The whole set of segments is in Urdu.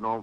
9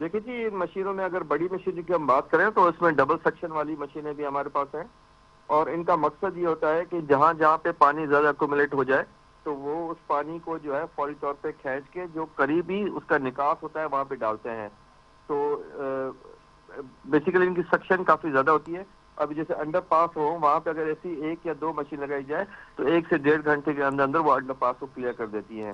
دیکھیے جی ان مشینوں میں اگر بڑی مشین کی ہم بات کریں تو اس میں ڈبل سیکشن والی مشینیں بھی ہمارے پاس ہیں، اور ان کا مقصد یہ ہوتا ہے کہ جہاں جہاں پہ پانی زیادہ اکومولیٹ ہو جائے تو وہ اس پانی کو جو ہے فوری طور پہ کھینچ کے جو قریب ہی اس کا نکاس ہوتا ہے وہاں پہ ڈالتے ہیں. تو بیسیکلی ان کی سکشن کافی زیادہ ہوتی ہے. ابھی جیسے انڈر پاس ہو وہاں پہ اگر ایسی 1 یا 2 مشین لگائی جائے تو 1 سے 1.5 گھنٹے کے اندر اندر وہ انڈر پاس کو کلیئر کر دیتی ہیں.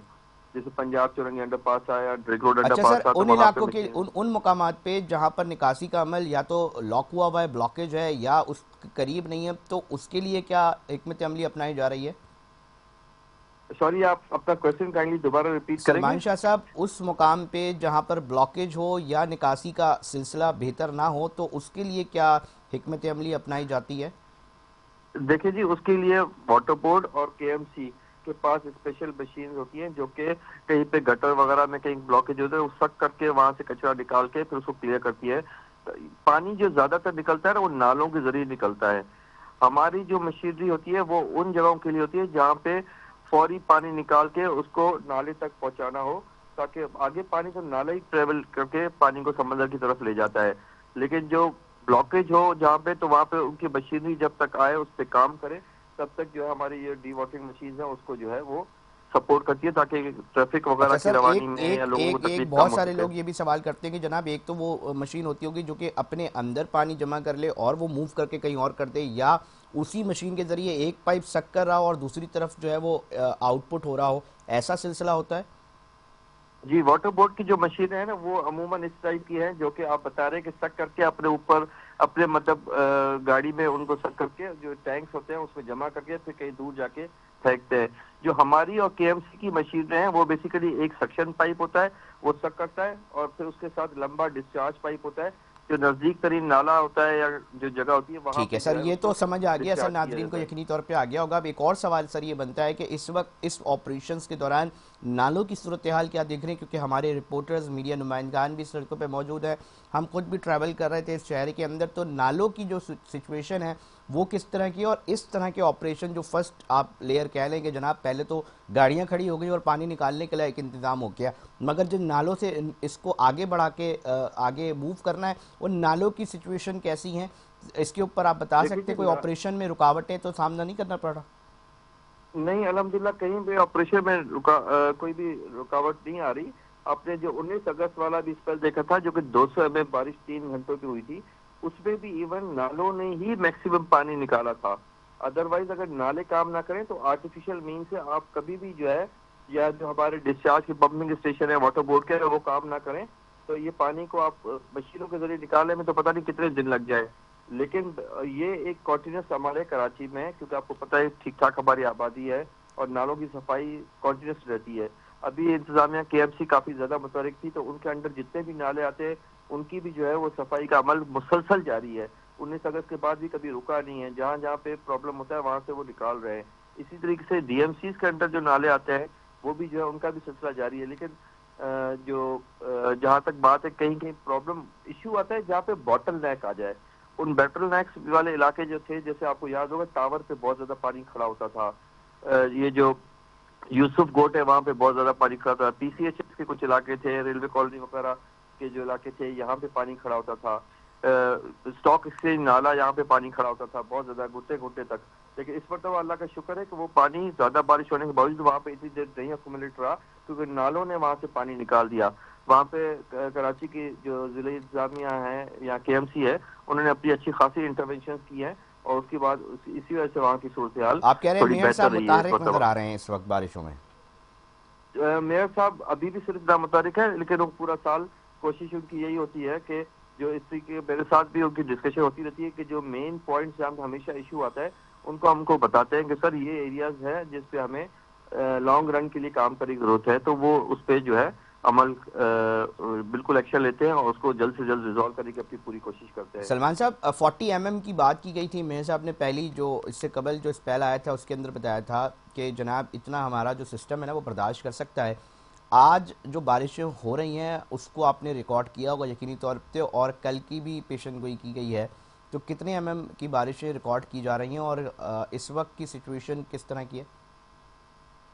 جیسے پنجاب چورنگی انڈر پاس آیا، ڈرگ روڈ انڈر اچھا سر، پاس آیا تو ان وہاں پہ علاقوں کے مشین. ان مقامات پہ جہاں پر نکاسی کا عمل یا تو لاک ہوا ہے، بلاکیج ہے، یا اس قریب نہیں ہے، تو اس کے لیے کیا حکمت عملی اپنائی جا رہی ہے؟ سوری آپ اپنا کوشچن کائنڈلی دوبارہ ریپیٹ کریں گے؟ سلمان شاہ صاحب، اس مقام پہ جہاں پر بلاکیج ہو یا نکاسی کا سلسلہ بہتر نہ ہو تو اس کے لیے کیا حکمت عملی اپنائی جاتی ہے؟ دیکھیں جی اس کے لیے واٹر بورڈ اور کے ایم سی کے پاس اسپیشل مشین ہوتی ہیں جو کہ کہیں پہ گٹر وغیرہ میں کہیں بلاکیج ہوتا ہے وہ سک کر کے وہاں سے کچرا نکال کے پھر اس کو کلیئر کرتی ہے. پانی جو زیادہ تر نکلتا ہے نا وہ نالوں کے ذریعے نکلتا ہے. ہماری جو مشینری ہوتی ہے وہ ان جگہوں کے لیے ہوتی ہے جہاں پہ فوری پانی نکال کے اس کو نالے تک پہنچانا ہو، تاکہ آگے پانی تو نالے ہی ٹریول کر کے پانی کو سمندر کی طرف لے جاتا ہے. لیکن جو بلاکیج ہو جہاں پہ تو وہاں پہ ان کی مشینری جب تک آئے اس پہ کام کرے تب تک جو ہے ہماری یہ ڈی واٹرنگ مشین ہے اس کو جو ہے وہ سپورٹ کرتی ہے تاکہ ٹریفک وغیرہ اچھا کی سر، روانی میں یا لوگوں کو تکلیف بہت کم ہو سارے سکے. لوگ یہ بھی سوال کرتے ہیں کہ جناب ایک تو وہ مشین ہوتی ہوگی جو کہ اپنے اندر پانی جمع کر لے اور وہ موو کر کے کہیں اور کر دے، یا اسی مشین کے ذریعے ایک پائپ سک کر رہا ہو اور دوسری طرف جو ہے وہ آؤٹ پٹ ہو رہا ہو، ایسا سلسلہ ہوتا ہے؟ جی واٹر بورڈ کی جو مشین ہے نا وہ عموماً اس ٹائپ کی ہے جو کہ آپ بتا رہے ہیں کہ سک کر کے اپنے اوپر اپنے مطلب گاڑی میں ان کو سک کر کے جو ٹینکس ہوتے ہیں اس میں جمع کر کے پھر کہیں دور جا کے پھینکتے ہیں. جو ہماری اور کے ایم سی کی مشینیں ہیں وہ بیسیکلی ایک سکشن پائپ ہوتا ہے وہ سک کرتا ہے اور پھر اس کے ساتھ لمبا ڈسچارج پائپ ہوتا ہے جو نزدیک ترین نالا ہوتا ہے یا جو جگہ ہوتی ہے وہاں ٹھیک ہے پہ سر، جو ہے یہ اس تو کو سمجھ آ گیا سر، ڈسچارج کیا ناظرین کو جاتا ہے. یقینی طور پہ آ گیا ہوگا. اب ایک اور سوال سر یہ بنتا ہے کہ اس وقت اس آپریشنز کے دوران نالوں کی صورتحال کیا دیکھ رہے ہیں؟ کیونکہ ہمارے رپورٹرز، میڈیا نمائندگان بھی سڑکوں پہ موجود ہیں، ہم خود بھی ٹریول کر رہے تھے اس شہر کے اندر، تو نالوں کی جو سچویشن ہے وہ کس طرح کی ہے؟ اور اس طرح کے آپریشن جو فرسٹ آپ لیئر کہہ لیں کہ جناب پہلے تو گاڑیاں کھڑی ہو گئی اور پانی نکالنے کے لیے ایک انتظام ہو گیا، مگر جن نالوں سے اس کو آگے بڑھا کے آگے موو کرنا ہے، ان نالوں کی سچویشن کیسی ہیں؟ اس کے اوپر آپ بتا دیکھیے سکتے جی ہیں کوئی آپریشن میں رکاوٹیں تو سامنا نہیں کرنا پڑ رہا؟ نہیں الحمدللہ کہیں بھی آپریشن میں کوئی بھی رکاوٹ نہیں آ رہی. آپ نے جو 19 اگست والا بھی اسپیل دیکھا تھا جو کہ 200 mm بارش 3 گھنٹوں کی ہوئی تھی، اس میں بھی ایون نالوں نے ہی میکسیمم پانی نکالا تھا. ادروائز اگر نالے کام نہ کریں تو آرٹیفیشل مین سے آپ کبھی بھی جو ہے یا جو ہمارے ڈسچارج کے پمپنگ اسٹیشن ہے واٹر بورڈ کے اگر وہ کام نہ کریں تو یہ پانی کو آپ مشینوں کے ذریعے نکالنے میں تو پتہ نہیں کتنے دن لگ جائے. لیکن یہ ایک کنٹینیوس ہمارے کراچی میں کیونکہ آپ کو پتہ ہے ٹھیک ٹھاک ہماری آبادی ہے اور نالوں کی صفائی کنٹینیوس رہتی ہے. ابھی انتظامیہ کے ایم سی کافی زیادہ متحرک تھی تو ان کے انڈر جتنے بھی نالے آتے ہیں ان کی بھی جو ہے وہ صفائی کا عمل مسلسل جاری ہے. 19 اگست کے بعد بھی کبھی رکا نہیں ہے، جہاں جہاں پہ پرابلم ہوتا ہے وہاں سے وہ نکال رہے ہیں. اسی طریقے سے ڈی ایم سیز کے انڈر جو نالے آتے ہیں وہ بھی جو ہے ان کا بھی سلسلہ جاری ہے. لیکن جہاں تک بات ہے کہیں کہیں پرابلم ایشو آتا ہے جہاں پہ باٹل نیک آ جائے. ان بیٹل نیکس والے علاقے جو تھے جیسے آپ کو یاد ہوگا ٹاور پہ بہت زیادہ پانی کھڑا ہوتا تھا، یہ جو یوسف گوٹ ہے وہاں پہ بہت زیادہ پانی کھڑا تھا، پی سی ایچ ایس کے کچھ علاقے تھے، ریلوے کالونی وغیرہ کے جو علاقے تھے یہاں پہ پانی کھڑا ہوتا تھا، اسٹاک ایکسچینج نالا یہاں پہ پانی کھڑا ہوتا تھا بہت زیادہ گھٹے گھٹے تک. لیکن اس مرتبہ اللہ کا شکر ہے کہ وہ پانی زیادہ بارش ہونے کے باوجود وہاں پہ اتنی دیر نہیں اکومولیٹ رہا کیونکہ نالوں نے وہاں سے پانی نکال دیا. وہاں پہ کراچی کی جو ضلع انتظامیہ ہے یا کے ایم سی ہے انہوں نے اپنی اچھی خاصی انٹروینشن کی ہیں اور اس کے بعد اسی وجہ سے وہاں کی صورتحال آپ کہہ رہے ہیں تھوڑی میئر بہتر صاحب رہی ہے اس متحرک مرتبہ. نظر آ رہے ہیں اس وقت بارشوں میں؟ میئر صاحب ابھی بھی صرف نامتحرک ہے لیکن وہ پورا سال کوشش ان کی یہی ہوتی ہے کہ جو اس طریقے میرے ساتھ بھی ان کی ڈسکشن ہوتی رہتی ہے کہ جو مین پوائنٹس جہاں ہمیشہ ایشو آتا ہے ان کو ہم کو بتاتے ہیں کہ سر یہ ایریاز ہے جس پہ ہمیں لانگ رن کے لیے کام کرنے کی ضرورت ہے، تو وہ اس پہ جو ہے عمل بالکل ایکشن لیتے ہیں اور اس کو جلد سے جلد ریزالو کرنے کی اپنی پوری کوشش کرتے ہیں. سلمان صاحب، 40 mm کی بات کی گئی تھی، میئر صاحب نے پہلی جو اس سے قبل جو اسپیل آیا تھا اس کے اندر بتایا تھا کہ جناب اتنا ہمارا جو سسٹم ہے نا وہ برداشت کر سکتا ہے. آج جو بارشیں ہو رہی ہیں اس کو آپ نے ریکارڈ کیا ہوگا یقینی طور پہ، اور کل کی بھی پیشن گوئی کی گئی ہے، تو کتنے mm کی بارشیں ریکارڈ کی جا رہی ہیں اور اس وقت کی سچویشن کس طرح کی ہے؟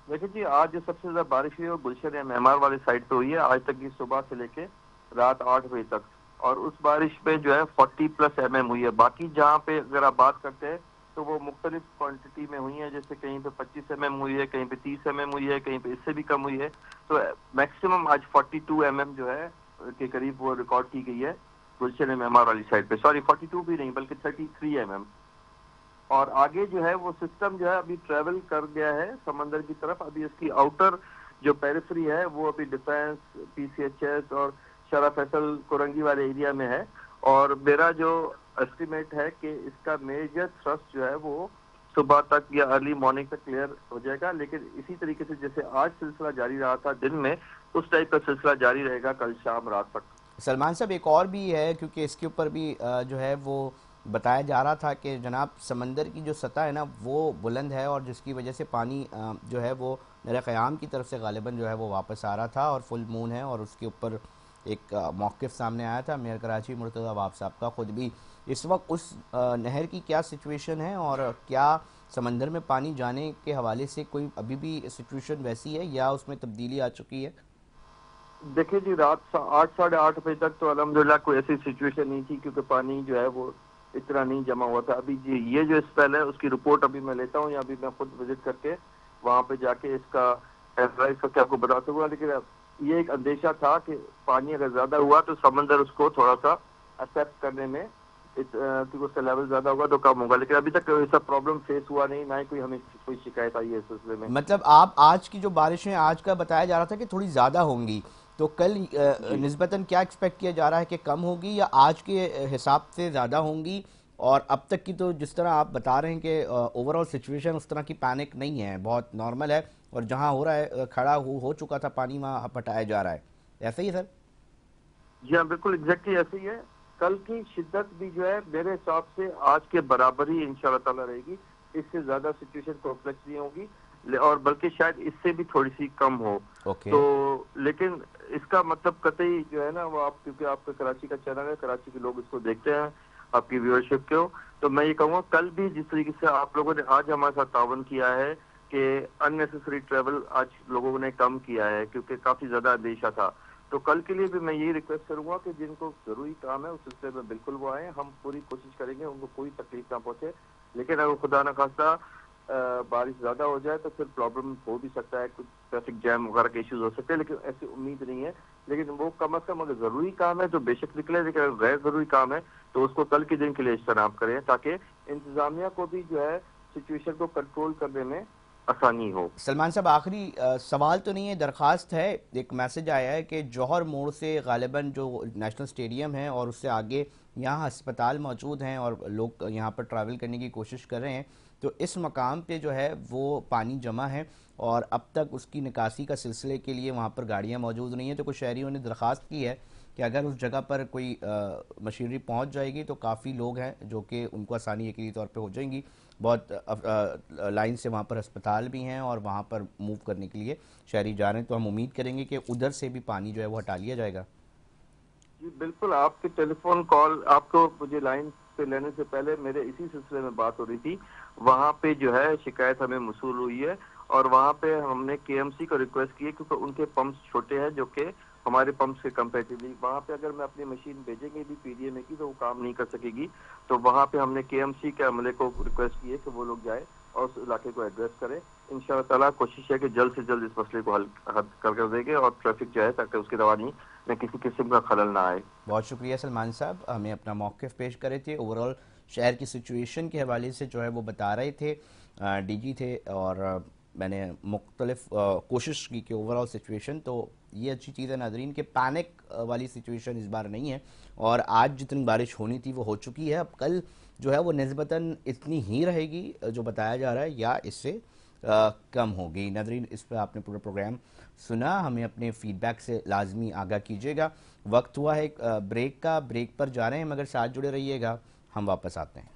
دیکھیں جی آج جو سب سے زیادہ بارش ہوئی ہے وہ گلشن یا مہمار والے سائڈ پہ ہوئی ہے. آج تک کی صبح سے لے کے رات 8 بجے تک, اور اس بارش میں جو ہے 40+ mm ہوئی ہے. باقی جہاں پہ اگر آپ بات کرتے ہیں تو وہ مختلف کوانٹٹی میں ہوئی ہیں, جیسے کہیں پہ 25 mm ہوئی ہے, کہیں پہ 30 mm ہوئی ہے, کہیں پہ اس سے بھی کم ہوئی ہے. تو میکسیمم آج 42 mm جو ہے کے قریب وہ ریکارڈ کی گئی ہے گلشن معمار والی سائڈ پہ. سوری 42 بھی نہیں بلکہ 33 mm. اور آگے جو ہے وہ سسٹم جو ہے ابھی ٹریول کر گیا ہے سمندر کی طرف. ابھی اس کی آؤٹر جو پیریفری ہے وہ ابھی ڈیفینس, PCHS اور شرح فیصل کورنگی والے ایریا میں ہے. اور میرا جو اسٹیمیٹ ہے کہ اس کا میجر تھرسٹ جو ہے وہ صبح تک یا ارلی مارننگ تک کلیئر ہو جائے گا. لیکن اسی طریقے سے جیسے آج سلسلہ جاری رہا تھا دن میں, اس ٹائپ کا سلسلہ جاری رہے گا کل شام رات تک. سلمان صاحب ایک اور بھی ہے, کیونکہ اس کے اوپر بھی جو ہے وہ بتایا جا رہا تھا کہ جناب سمندر کی جو سطح ہے نا وہ بلند ہے, اور جس کی وجہ سے پانی جو ہے وہ میرے قیام کی طرف سے غالباً جو ہے وہ واپس آ رہا تھا, اور فل مون ہے, اور اس کے اوپر ایک موقف سامنے آیا تھا میئر کراچی مرتضی عباس صاحب کا خود بھی. اس وقت اس نہر کی کیا سچویشن ہے, اور کیا سمندر میں پانی جانے کے حوالے سے کوئی ابھی بھی سچویشن ویسی ہے یا اس میں تبدیلی آ چکی ہے؟ دیکھیں جی, رات 8 ساڑھے 8 بجے تک تو الحمدللہ کوئی ایسی سچویشن نہیں تھی, کیونکہ پانی جو ہے وہ اتنا نہیں جمع ہوا تھا. ابھی جی یہ جو اسپیل ہے اس کی رپورٹ ابھی میں لیتا ہوں, یا ابھی میں خود وزٹ کر کے وہاں پہ جا کے اس کا ایڈوائز کر کے آپ کو بتا سکوں گا. لیکن یہ ایک اندیشہ تھا کہ پانی اگر زیادہ ہوا تو سمندر اس کو تھوڑا سا ایکسیپٹ کرنے میں, کیونکہ اس کا لیول زیادہ ہوگا تو کم ہوگا. لیکن ابھی تک ایسا پرابلم فیس ہوا نہیں, نہ ہی کوئی ہمیں کوئی شکایت آئی ہے اس سلسلے میں. مطلب آپ آج کی جو بارشیں آج کا بتایا جا رہا تھا کہ تھوڑی زیادہ ہوں گی, تو کل جی نسبتاً کیا ایکسپیکٹ کیا جا رہا ہے کہ کم ہوگی یا آج کے حساب سے زیادہ ہوں گی؟ اور اب تک کی تو جس طرح آپ بتا رہے ہیں کہ اوور آل سچویشن اس طرح کی پینک نہیں ہے, بہت نارمل ہے, اور جہاں ہو رہا ہے کھڑا ہو چکا تھا پانی وہاں ہٹایا جا رہا ہے, ایسا ہی ہے سر؟ جی ہاں بالکل ایگزیکٹلی ایسے ہی ہے. کل کی شدت بھی جو ہے میرے حساب سے آج کے برابر ہی انشاءاللہ تعالیٰ رہے گی. اس سے زیادہ سچویشن کمپلیکس نہیں ہوگی, اور بلکہ شاید اس سے بھی تھوڑی سی کم ہو. اوکے. تو لیکن اس کا مطلب قطعی جو ہے نا وہ آپ, کیونکہ آپ کا کراچی کا چینل ہے, کراچی کے لوگ اس کو دیکھتے ہیں آپ کی ویورشپ کو, تو میں یہ کہوں گا کل بھی جس طریقے سے آپ لوگوں نے آج ہمارے ساتھ تعاون کیا ہے کہ ان نیسیسری ٹریول آج لوگوں نے کم کیا ہے, کیونکہ کافی زیادہ اندیشہ تھا. تو کل کے لیے بھی میں یہی ریکویسٹ کروں گا کہ جن کو ضروری کام ہے اس سلسلے میں بالکل وہ آئیں. ہم پوری کوشش کریں گے ان کو کوئی تکلیف نہ پہنچے. لیکن اگر خدا نہ خواستہ بارش زیادہ ہو جائے تو پھر پرابلم ہو بھی سکتا ہے, کچھ ٹریفک جیم وغیرہ کے ایشوز ہو سکتے ہیں, لیکن ایسی امید نہیں ہے. لیکن وہ کم از کم اگر ضروری کام ہے تو بے شک نکلے, لیکن اگر غیر ضروری کام ہے تو اس کو کل کے دن کے لیے اجتناب کریں, تاکہ انتظامیہ کو بھی جو ہے سچویشن کو کنٹرول کرنے میں آسانی ہو. سلمان صاحب آخری سوال تو نہیں ہے, درخواست ہے. ایک میسج آیا ہے کہ جوہر موڑ سے غالباً جو نیشنل اسٹیڈیم ہے اور اس سے آگے یہاں ہسپتال موجود ہیں اور لوگ یہاں پر ٹریول کرنے کی کوشش کر رہے ہیں, تو اس مقام پہ جو ہے وہ پانی جمع ہے اور اب تک اس کی نکاسی کا سلسلے کے لیے وہاں پر گاڑیاں موجود نہیں ہیں. تو کچھ شہریوں نے درخواست کی ہے کہ اگر اس جگہ پر کوئی مشینری پہنچ جائے گی تو کافی لوگ ہیں جو کہ ان کو آسانی یقینی طور پہ ہو جائیں گی. بہت لائن سے وہاں پر ہسپتال بھی ہیں اور وہاں پر موو کرنے کے لیے شہری جا رہے ہیں, تو ہم امید کریں گے کہ ادھر سے بھی پانی جو ہے وہ ہٹا لیا جائے گا. جی بالکل, آپ کے ٹیلی فون کال آپ کو مجھے لائن پہ لینے سے پہلے میرے اسی سلسلے میں بات ہو رہی تھی. وہاں پہ جو ہے شکایت ہمیں موصول ہوئی ہے, اور وہاں پہ ہم نے KMC کو ریکویسٹ کی ہے, کیونکہ ان کے پمپس چھوٹے ہیں جو کہ ہمارے پمپس کے کمپیریٹیولی. وہاں پہ اگر میں اپنی مشین بھیجیں گے بھی PDA میں کی تو وہ کام نہیں کر سکے گی. تو وہاں پہ ہم نے KMC کے عملے کو ریکویسٹ کی ہے کہ وہ لوگ جائے اور اس علاقے کو ایڈریس کریں. انشاءاللہ تعالیٰ کوشش ہے کہ جلد سے جلد اس مسئلے کو حل کر دیں گے, اور ٹریفک جو ہے تاکہ اس کی روانی میں کسی قسم کا خلل نہ آئے. بہت شکریہ سلمان صاحب, ہمیں اپنا موقف پیش کرے تھے. اوورال شہر کی سچویشن کے حوالے سے جو ہے وہ بتا رہے تھے, DG تھے, اور میں نے مختلف کوشش کی کہ اوورال سچویشن تو یہ اچھی چیز ہے ناظرین کہ پینک والی سچویشن اس بار نہیں ہے, اور آج جتنی بارش ہونی تھی وہ ہو چکی ہے. اب کل جو ہے وہ نسبتاً اتنی ہی رہے گی جو بتایا جا رہا ہے, یا اس سے کم ہوگی. ناظرین اس پہ آپ نے پورا پروگرام سنا, ہمیں اپنے فیڈ بیک سے لازمی آگاہ کیجیے گا. وقت ہوا ہے ایک بریک کا, بریک پر جا رہے ہیں مگر ساتھ جڑے رہیے گا, ہم واپس آتے ہیں.